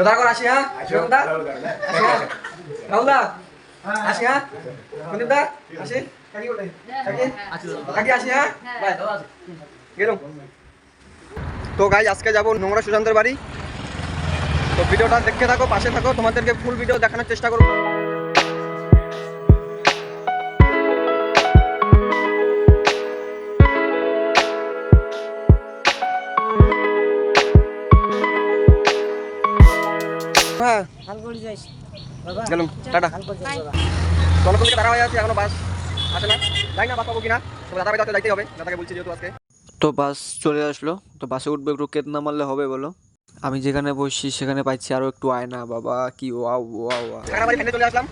দাদা করে আসি হ্যাঁ দা রাহুল দা আসি হ্যাঁ মনিপ দা আসি কাকি বলে কাকি আসি হ্যাঁ বাই গেলাম। তো গাইস আজকে যাব নোংরা সুশান্তের বাড়ি। তো ভিডিওটা দেখতে থাকো, পাশে থাকো, তোমাদেরকে ফুল ভিডিও দেখানোর চেষ্টা করব। হ্যাঁ গেলাম টাটা। চলো তো দাঁড়া হয়ে আছে, এখনো বাস আসে না, যাই না বাস পাবো কিনা, তবে দাদা বাড়িতে যাইতেই হবে, দাদাকে বলছি যেহেতু আজকে। তো বাস চলে আসলো, তো বাসে উঠবে, একটু কেত না মারলে হবে বলো। আমি যেখানে বসছি সেখানে পাইছি আরো একটু আয়না, বাবা কি ওয়াও ওয়াও ওয়াও। টাকা বাড়ি ফেলে চলে আসলাম।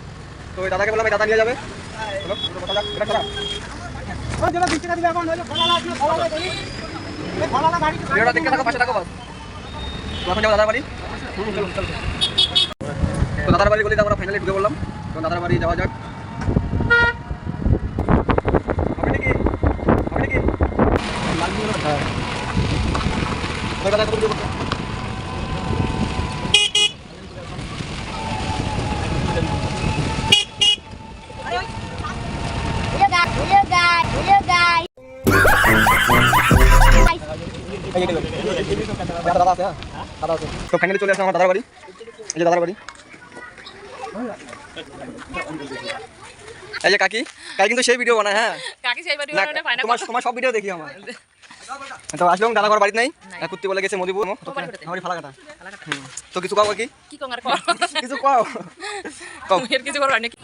তো ওই দাদাকে বললাম দাদা নিয়ে যাবে। চলো কথা যাক, এটা চলা ভিডিওটা দেখতে থাকো, পাশে থাকো বাস। তো এখন যাবো দাদার বাড়ি। তো দাদার বাড়ি গলিতে আমরা ফাইনালি ঢুকে বললাম। তো দাদার বাড়ি যাওয়া যাক। হবে নাকি হবে নাকি দাদা কত ভিডিও করছো? তো ফাইনালি চলে আসলাম আমার দাদার বাড়ি। এই যে দাদার বাড়ি, এই যে কাকি কিন্তু সেই ভিডিও বানায়। হ্যাঁ কাকি সেই ভিডিও বানায়, ফাইনাল তোমার সব ভিডিও দেখি আমার। তো আসলাম দাদা ঘর বাড়িতে নাই, কুত্তি বলে গেছে মদিপুর আমার ফালাকাটা। তো কিছু কাও কি কি কঙ্গার কিছু কাও এর কিছু করবার নাকি?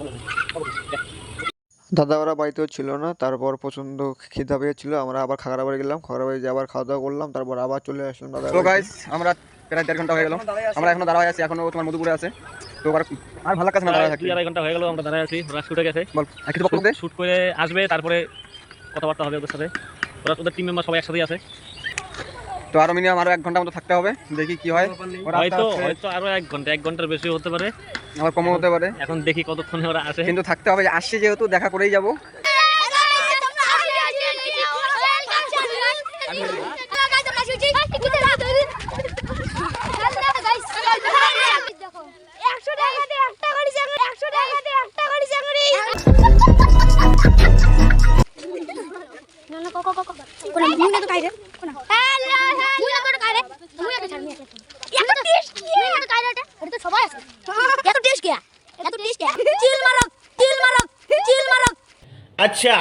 দাদা ওরা বাড়িতেও ছিল না, তারপর প্রচন্ড খিদা পেয়েছিল, আমরা আবার খাগড়া বাড়ি গেলাম, খাগড়া বাড়ি যে আবার খাওয়া দাওয়া করলাম, তারপর আবার চলে আসলাম দাদা। তো গাইস আমরা প্রায় 1.5 ঘন্টা হয়ে গেল, আমরা এখনো দাঁড়ায় আছি, এখনো তোমার মধুপুরে আছে। তো আর ভালো কাজ না দাঁড়ায় থাকি, 2-2.5 ঘন্টা হয়ে গেল আমরা দাঁড়ায় আছি। ওরা শুটে গেছে, বল কিছু বক্তব্য দে। শুট করে আসবে, তারপরে কথাবার্তা হবে ওদের সাথে। ওদের টিম মেম্বার সবাই একসাথেই আছে। তো আরো মিনিমাম আরো 1 ঘন্টা মতো থাকতে হবে, দেখি কি হয়। হয়তো আরো 1 ঘন্টার বেশি হতে পারে, আবার কমও হতে পারে। এখন দেখি কতক্ষণে ওরা আসে। কিন্তু থাকতে হবে, আসছে যেহেতু দেখা করেই যাবো। আচ্ছা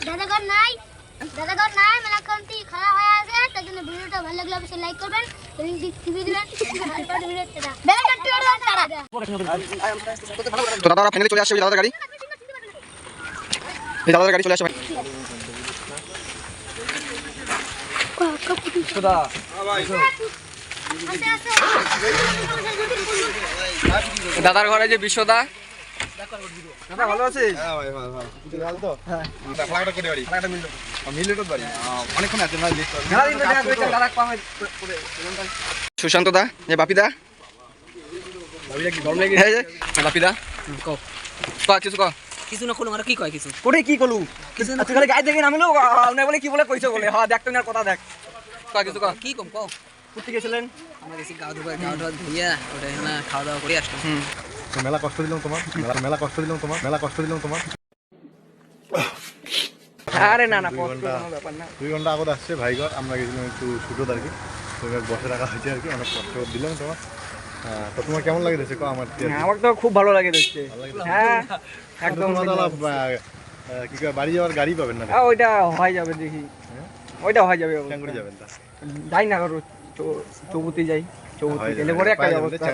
দাদাঘর নাই মেলাকান্তি খাওয়া হয়ে আছে, তার জন্য ভিডিওটা ভালো লাগলে অবশ্যই লাইক করবেন, টিভি দিবেন। তো দাদা ফাইনালি চলে আসছে, দাদার গাড়ি, এই দাদার গাড়ি চলে আসছে। দাদার ঘরে যে বিশ্বদা, দাদা ভালো আছিস? হ্যাঁ ভাই ভালো ভালো। ভালো তো? হ্যাঁ। ফ্লাগটা কোটি বাড়ি? ফ্লাগটা মিললো। মিললো বাড়ি। অনেকক্ষণ আছে না লিস্ট। মেলা দিন দেখা কইছে দাদা পামে করে। সুশান্ত দা, এই বাপি দা। বাপিদা কি গরম লাগি? এই যে বাপি দা। কও। কিছু কও। কিছু না, কোনো আর কি কয় কিছু কোটি কি কলু? কিছু না, তুই খালি গায়ে দেখে নামিলো, আপনি বলে কি বলে কইছো বলে। হ্যাঁ দেখ তুমি আর কথা দেখ। কিছু কও। কি কম কও। কুত্তি গেছিলেন? আমরা গেছি গাঁও ধুইয়া ওটা না খাওয়া দাওয়া করে আসলাম। মেলা কষ্ট দিলাম তোমার, মেলা কষ্ট দিলাম তোমার। আরে না না, কষ্ট কোনো ব্যাপার না। 2 ঘন্টা আগত আসছে ভাইঘর, আমরা গেছিলাম একটু শুটোত আর কি, তো বসে রাখা হয়েছে আর কি, অনেক কষ্ট দিলাম তোমার। তো তোমার কেমন লাগে দেখছে আমার? আমার তো খুব ভালো লাগে দেখতে। হ্যাঁ একদম। কি কয় বাড়ি যাওয়ার গাড়ি পাবেন না? ওইটা হয়ে যাবে, দেখি ওইটা হয়ে যাবে। ট্যাঙ্গুড়ি যাবেন? তা যাই না করো, চৌবুতি যাই, চৌবুতি গেলে পরে একটা ব্যবস্থা।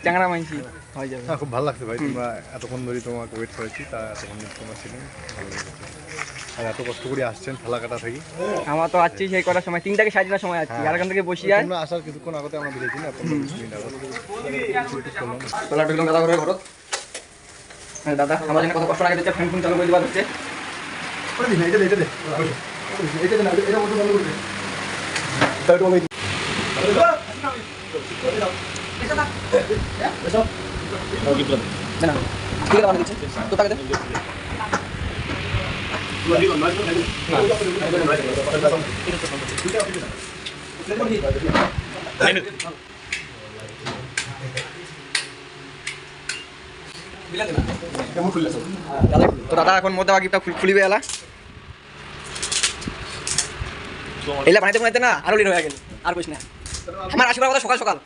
চ্যাংড়া মাইছি হয়ে যাবে। খুব ভালো লাগছে ভাই, তোমরা এতক্ষণ ধরে তোমাকে ওয়েট করেছি, তা এতক্ষণ তোমরা ছিলেন, ভালো লেগেছে। আর এত কষ্ট করে আসছেন ফালাকাটা থেকে। আমার তো আসছি সেই করার সময় 3 থেকে 7 সময় আসছি, আর এখান থেকে বসি যায়। তোমরা আসার কিছুক্ষণ আগতে আমরা বেরিয়েছি না, 15-20 মিনিট আগত। তোলা ঢুকলাম দাদা ঘরে ঘরত। দাদা আমার জন্য কত কষ্ট লাগে দেখতে, ফোন চালু করে দিবা হচ্ছে। তো দাদা এখন মধ্যে গিফটটা খুলিবে এলা এলা বানাইতে বানাইতে না আরো লেট হয়ে গেল আর কইস না আমার আসিবার কথা সকাল সকাল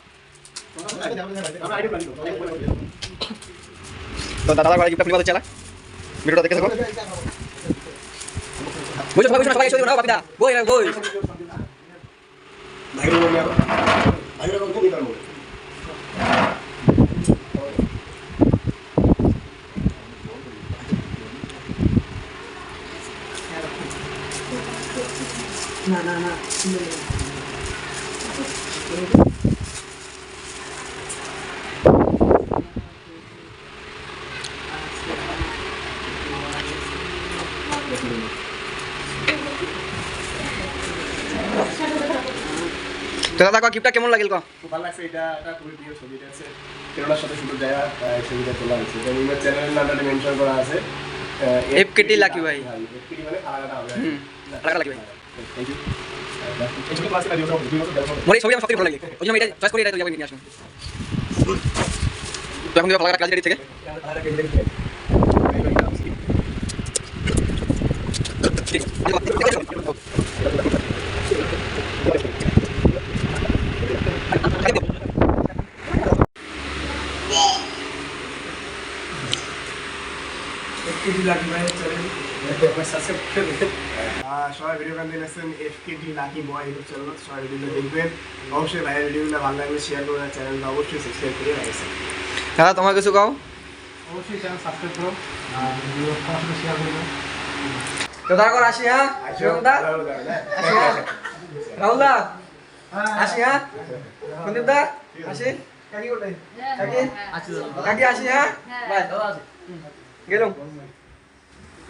তো দাদার ঘরে গিফটটা খুলিবার চলা ভিডিওটা দেখে থাকো বুঝছো সবাই সবাই ছবি বানাও বাপিদা বই বই তো দাদা গিফটটা কেমন লাগিল ক খুব ভালো লাগছে এটা খুবই প্রিয় ছবি। এটা আছে কেরলার সাথে সুন্দর জায়গা ছবিটা তোলা হয়েছে। এটা নিমের চ্যানেলের নামটা মেনশন করা আছে এফকেটি লাকি ভাই এফকেটি মানে আলাদা হবে। আলাদা লাকি ভাই থ্যাংক ইউ। এই ছবি ক্লাসে ভিডিও মোর এই ছবি আমার সত্যি ভালো লাগে ওই জন্য এটা চয়েস করি এটা তো যাবে নিয়ে আসুন তো এখন দিবা কাজ রেডি থেকে সবাই ভিডিও গান দেখছেন এফকেটি লাকি বয় ইউটিউব চ্যানেল, সবাই ভিডিও দেখবেন। অবশ্যই ভাইয়ের ভিডিওগুলো ভালো লাগলে শেয়ার করবেন, চ্যানেলটা অবশ্যই সাবস্ক্রাইব করে রাখবেন। দাদা তোমার কিছু কাও অবশ্যই চ্যানেল সাবস্ক্রাইব করো আর ভিডিও সরাসরি শেয়ার করবেন। তো দাদা আসি হ্যাঁ দা রাহুল দা আসি হ্যাঁ সন্দীপ দা আসি কাকি কাকি আসি হ্যাঁ বাই গেলাম